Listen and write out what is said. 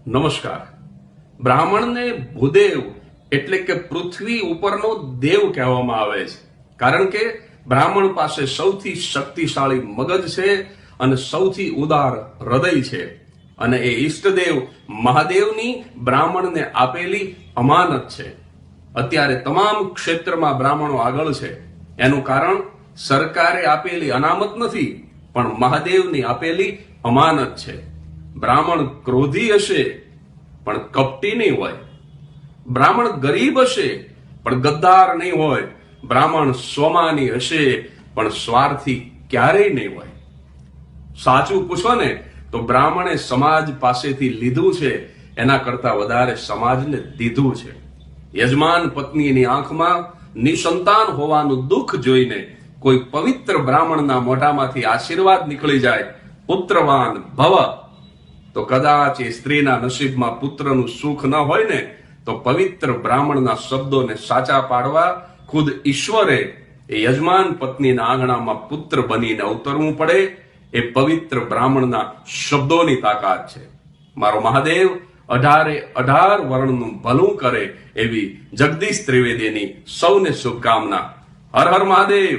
નમસ્કાર. બ્રાહ્મણને ભૂદેવ એટલે કે પૃથ્વી ઉપરનો દેવ કહેવામાં આવે છે, કારણ કે બ્રાહ્મણ પાસે સૌથી શક્તિશાળી મગજ છે અને સૌથી ઉદાર હૃદય છે, અને એ ઈષ્ટદેવ મહાદેવની બ્રાહ્મણને આપેલી અમાનત છે. અત્યારે તમામ ક્ષેત્રમાં બ્રાહ્મણો આગળ છે. એનું કારણ સરકારે આપેલી અનામત નથી, પણ મહાદેવની આપેલી અમાનત છે. બ્રાહ્મણ ક્રોધી હશે પણ કપટી નહીં હોય, બ્રાહ્મણ ગરીબ હશે પણ ગદ્દાર નહીં હોય, બ્રાહ્મણ સ્વમાની હશે પણ સ્વાર્થી ક્યારેય નહીં હોય. સાચું પૂછો ને તો બ્રાહ્મણે સમાજ પાસેથી લીધું છે એના કરતા વધારે સમાજને દીધું છે. યજમાન પત્નીની આંખમાં નિસંતાન હોવાનું દુઃખ જોઈને કોઈ પવિત્ર બ્રાહ્મણના મોઢામાંથી આશીર્વાદ નીકળી જાય, પુત્રવાન ભવ, તો કદાચ એ સ્ત્રીના નસીબમાં પુત્રનું સુખ ન હોય ને તો પવિત્ર બ્રાહ્મણના શબ્દોને સાચા પાડવા ખુદ ઈશ્વરે એ યજમાન પત્નીના આંગણામાં પુત્ર બનીને અવતરવું પડે. એ પવિત્ર બ્રાહ્મણના શબ્દોની તાકાત છે. મારો મહાદેવ 18 વર્ણનું ભલું કરે એવી જગદીશ ત્રિવેદીની સૌને શુભકામના. હર હર મહાદેવ.